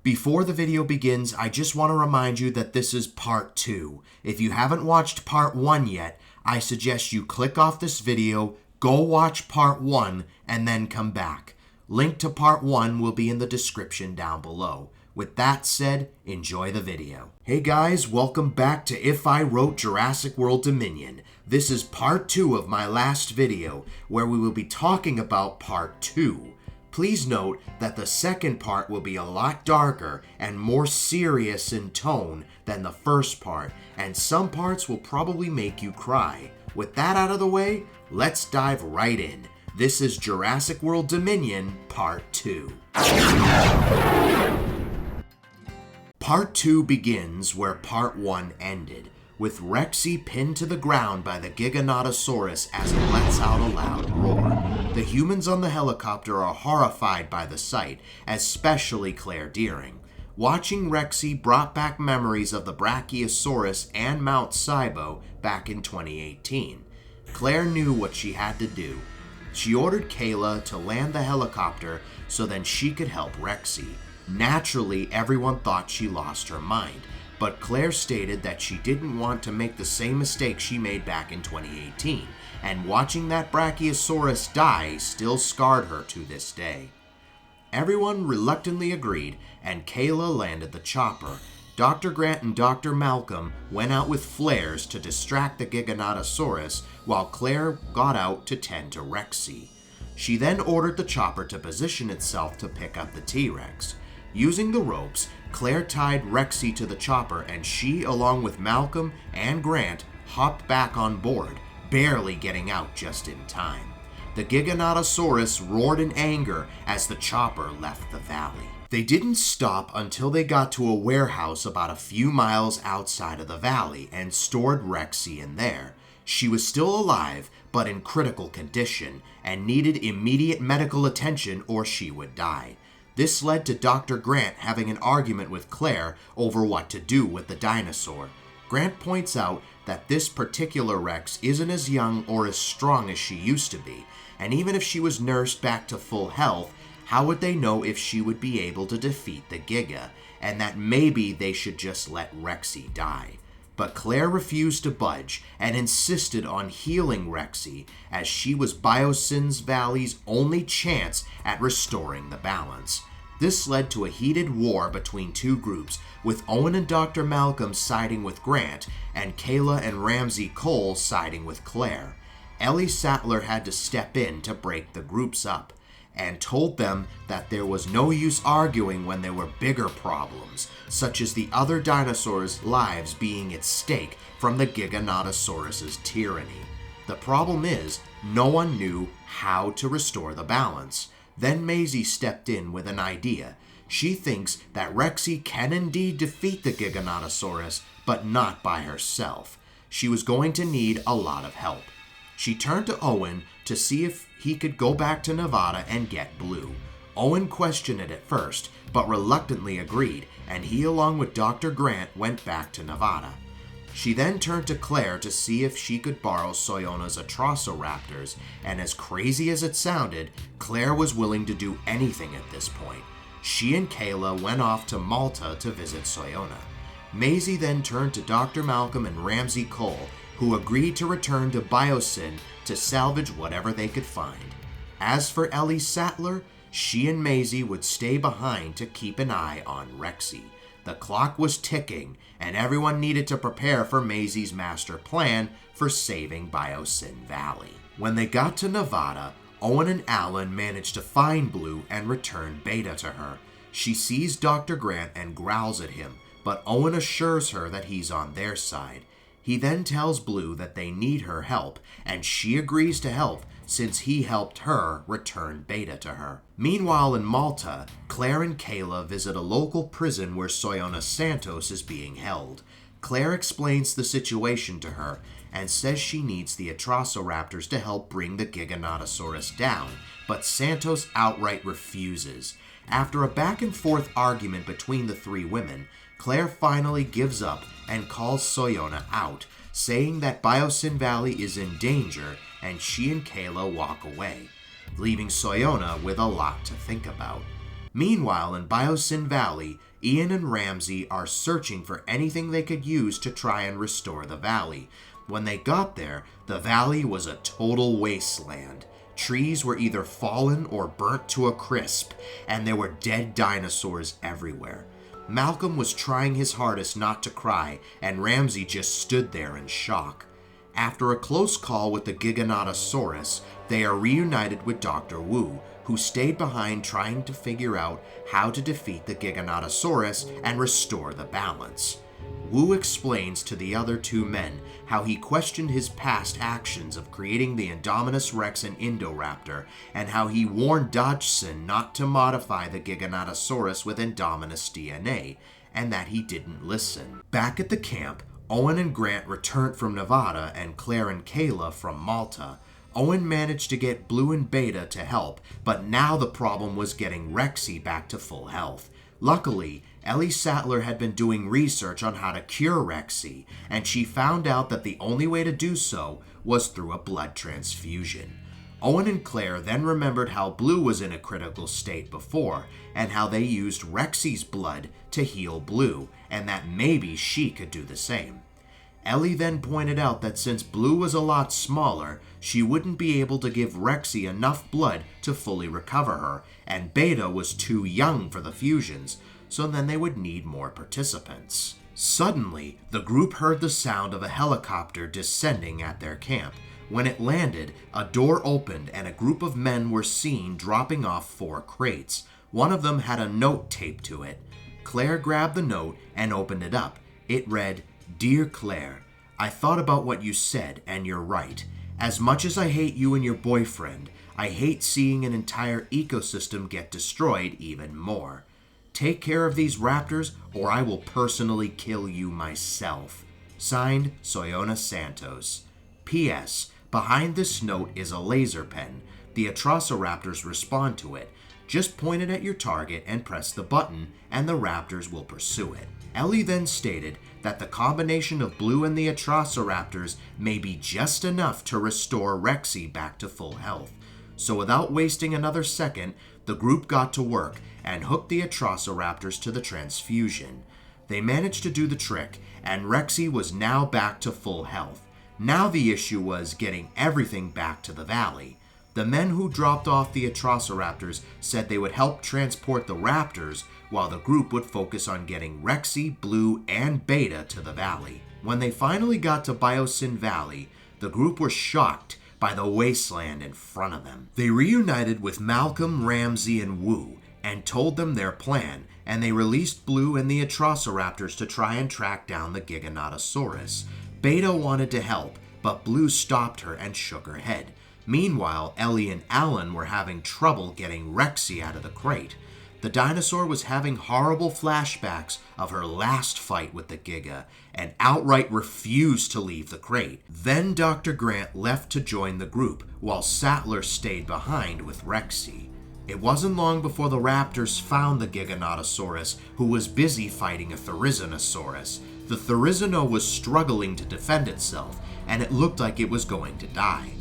Before the video begins, I just want to remind you that this is part 2. If you haven't watched part 1 yet, I suggest you click off this video, go watch part 1, and then come back. Link to part 1 will be in the description down below. With that said, enjoy the video. Hey guys, welcome back to If I Wrote Jurassic World Dominion. This is part 2 of my last video, where we will be talking about part 2. Please note that the second part will be a lot darker and more serious in tone than the first part, and some parts will probably make you cry. With that out of the way, let's dive right in. This is Jurassic World Dominion Part 2. Part 2 begins where Part 1 ended, with Rexy pinned to the ground by the Giganotosaurus as it lets out a loud roar. The humans on the helicopter are horrified by the sight, especially Claire Deering. Watching Rexy brought back memories of the Brachiosaurus and Mount Sibo back in 2018. Claire knew what she had to do. She ordered Kayla to land the helicopter so then she could help Rexy. Naturally, everyone thought she lost her mind, but Claire stated that she didn't want to make the same mistake she made back in 2018, and watching that Brachiosaurus die still scarred her to this day. Everyone reluctantly agreed, and Kayla landed the chopper. Dr. Grant and Dr. Malcolm went out with flares to distract the Giganotosaurus, while Claire got out to tend to Rexy. She then ordered the chopper to position itself to pick up the T-Rex. Using the ropes, Claire tied Rexy to the chopper, and she, along with Malcolm and Grant, hopped back on board, barely getting out just in time. The Giganotosaurus roared in anger as the chopper left the valley. They didn't stop until they got to a warehouse about a few miles outside of the valley and stored Rexy in there. She was still alive, but in critical condition, and needed immediate medical attention or she would die. This led to Dr. Grant having an argument with Claire over what to do with the dinosaur. Grant points out that this particular Rex isn't as young or as strong as she used to be, and even if she was nursed back to full health, how would they know if she would be able to defeat the Giga, and that maybe they should just let Rexy die. But Claire refused to budge and insisted on healing Rexy, as she was Biosyn Valley's only chance at restoring the balance. This led to a heated war between two groups, with Owen and Dr. Malcolm siding with Grant, and Kayla and Ramsey Cole siding with Claire. Ellie Sattler had to step in to break the groups up, and told them that there was no use arguing when there were bigger problems, such as the other dinosaurs' lives being at stake from the Giganotosaurus's tyranny. The problem is, no one knew how to restore the balance. Then Maisie stepped in with an idea. She thinks that Rexy can indeed defeat the Giganotosaurus, but not by herself. She was going to need a lot of help. She turned to Owen to see if he could go back to Nevada and get Blue. Owen questioned it at first, but reluctantly agreed, and he along with Dr. Grant went back to Nevada. She then turned to Claire to see if she could borrow Soyona's Atrociraptors, and as crazy as it sounded, Claire was willing to do anything at this point. She and Kayla went off to Malta to visit Soyona. Maisie then turned to Dr. Malcolm and Ramsey Cole, who agreed to return to Biosyn to salvage whatever they could find. As for Ellie Sattler, she and Maisie would stay behind to keep an eye on Rexy. The clock was ticking, and everyone needed to prepare for Maisie's master plan for saving Biosyn Valley. When they got to Nevada, Owen and Alan managed to find Blue and return Beta to her. She sees Dr. Grant and growls at him, but Owen assures her that he's on their side. He then tells Blue that they need her help, and she agrees to help since he helped her return Beta to her. Meanwhile in Malta, Claire and Kayla visit a local prison where Soyona Santos is being held. Claire explains the situation to her and says she needs the Atrociraptors to help bring the Giganotosaurus down, but Santos outright refuses. After a back-and-forth argument between the three women, Claire finally gives up and calls Soyona out, saying that Biosyn Valley is in danger, and she and Kayla walk away, leaving Soyona with a lot to think about. Meanwhile, in Biosyn Valley, Ian and Ramsey are searching for anything they could use to try and restore the valley. When they got there, the valley was a total wasteland. Trees were either fallen or burnt to a crisp, and there were dead dinosaurs everywhere. Malcolm was trying his hardest not to cry, and Ramsey just stood there in shock. After a close call with the Giganotosaurus, they are reunited with Dr. Wu, who stayed behind trying to figure out how to defeat the Giganotosaurus and restore the balance. Wu explains to the other two men how he questioned his past actions of creating the Indominus Rex and Indoraptor, and how he warned Dodgson not to modify the Giganotosaurus with Indominus DNA, and that he didn't listen. Back at the camp, Owen and Grant returned from Nevada and Claire and Kayla from Malta. Owen managed to get Blue and Beta to help, but now the problem was getting Rexy back to full health. Luckily, Ellie Sattler had been doing research on how to cure Rexy, and she found out that the only way to do so was through a blood transfusion. Owen and Claire then remembered how Blue was in a critical state before, and how they used Rexy's blood to heal Blue, and that maybe she could do the same. Ellie then pointed out that since Blue was a lot smaller, she wouldn't be able to give Rexy enough blood to fully recover her, and Beta was too young for the fusions, so then they would need more participants. Suddenly, the group heard the sound of a helicopter descending at their camp. When it landed, a door opened and a group of men were seen dropping off 4 crates. One of them had a note taped to it. Claire grabbed the note and opened it up. It read, "Dear Claire, I thought about what you said, and you're right. As much as I hate you and your boyfriend, I hate seeing an entire ecosystem get destroyed even more. Take care of these raptors, or I will personally kill you myself. Signed, Soyona Santos. P.S. Behind this note is a laser pen. The Atrociraptors respond to it. Just point it at your target and press the button, and the raptors will pursue it." Ellie then stated that the combination of Blue and the Atrociraptors may be just enough to restore Rexy back to full health. So without wasting another second, the group got to work and hooked the Atrociraptors to the transfusion. They managed to do the trick, and Rexy was now back to full health. Now the issue was getting everything back to the valley. The men who dropped off the Atrociraptors said they would help transport the raptors, while the group would focus on getting Rexy, Blue, and Beta to the valley. When they finally got to Biosyn Valley, the group was shocked by the wasteland in front of them. They reunited with Malcolm, Ramsey, and Wu, and told them their plan, and they released Blue and the Atrociraptors to try and track down the Giganotosaurus. Beta wanted to help, but Blue stopped her and shook her head. Meanwhile, Ellie and Alan were having trouble getting Rexy out of the crate. The dinosaur was having horrible flashbacks of her last fight with the Giga, and outright refused to leave the crate. Then Dr. Grant left to join the group, while Sattler stayed behind with Rexy. It wasn't long before the raptors found the Giganotosaurus, who was busy fighting a Therizinosaurus. The Therizino was struggling to defend itself, and it looked like it was going to die.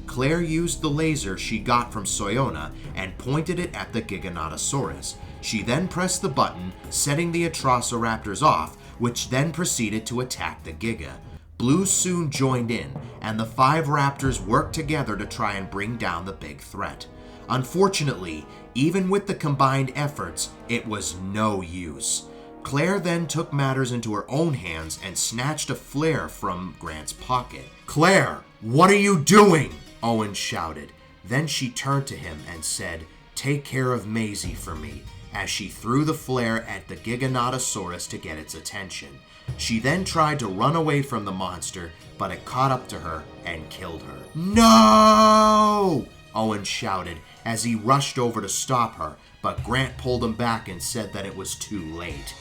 Claire used the laser she got from Soyona and pointed it at the Giganotosaurus. She then pressed the button, setting the Atrociraptors off, which then proceeded to attack the Giga. Blue soon joined in, and the 5 raptors worked together to try and bring down the big threat. Unfortunately, even with the combined efforts, it was no use. Claire then took matters into her own hands and snatched a flare from Grant's pocket. "Claire, what are you doing?" Owen shouted. Then she turned to him and said, "Take care of Maisie for me," as she threw the flare at the Giganotosaurus to get its attention. She then tried to run away from the monster, but it caught up to her and killed her. "No!" Owen shouted as he rushed over to stop her, but Grant pulled him back and said that it was too late.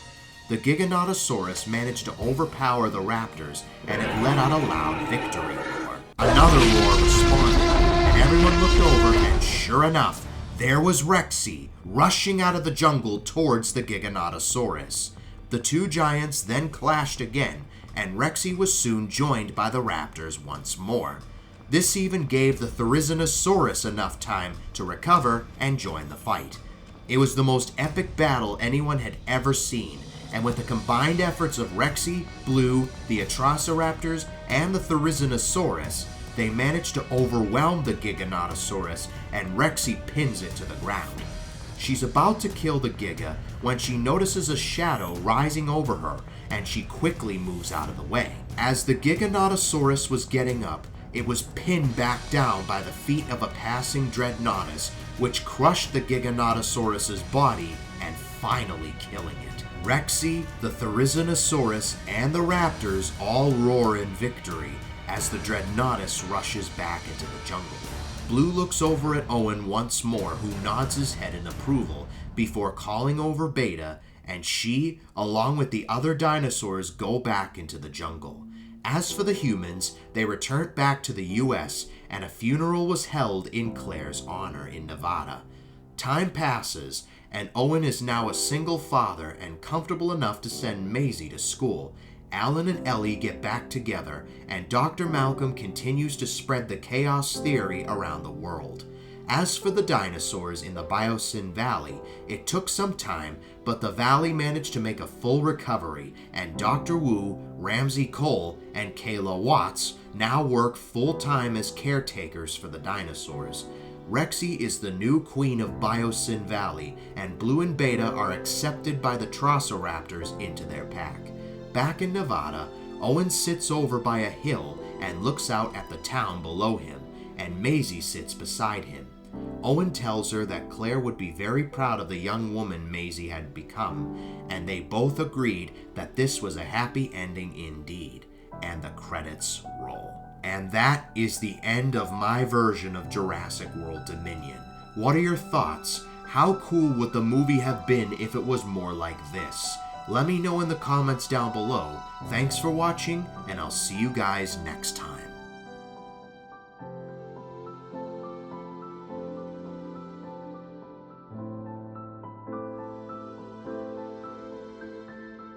The Giganotosaurus managed to overpower the raptors, and it let out a loud victory roar. Another roar responded, and everyone looked over, and sure enough, there was Rexy, rushing out of the jungle towards the Giganotosaurus. The two giants then clashed again, and Rexy was soon joined by the raptors once more. This even gave the Therizinosaurus enough time to recover and join the fight. It was the most epic battle anyone had ever seen, and with the combined efforts of Rexy, Blue, the Atrociraptors, and the Therizinosaurus, they managed to overwhelm the Giganotosaurus, and Rexy pins it to the ground. She's about to kill the Giga when she notices a shadow rising over her, and she quickly moves out of the way. As the Giganotosaurus was getting up, it was pinned back down by the feet of a passing Dreadnoughtus, which crushed the Giganotosaurus's body and finally killing it. Rexy, the Therizinosaurus, and the Raptors all roar in victory as the Dreadnoughtus rushes back into the jungle. Blue looks over at Owen once more, who nods his head in approval before calling over Beta, and she, along with the other dinosaurs, go back into the jungle. As for the humans, they returned back to the US, and a funeral was held in Claire's honor in Nevada. Time passes, and Owen is now a single father and comfortable enough to send Maisie to school. Alan and Ellie get back together, and Dr. Malcolm continues to spread the chaos theory around the world. As for the dinosaurs in the Biosyn Valley, it took some time, but the valley managed to make a full recovery, and Dr. Wu, Ramsey Cole, and Kayla Watts now work full-time as caretakers for the dinosaurs. Rexy is the new queen of Biosyn Valley, and Blue and Beta are accepted by the Trociraptors into their pack. Back in Nevada, Owen sits over by a hill and looks out at the town below him, and Maisie sits beside him. Owen tells her that Claire would be very proud of the young woman Maisie had become, and they both agreed that this was a happy ending indeed, and the credits roll. And that is the end of my version of Jurassic World Dominion. What are your thoughts? How cool would the movie have been if it was more like this? Let me know in the comments down below. Thanks for watching, and I'll see you guys next time.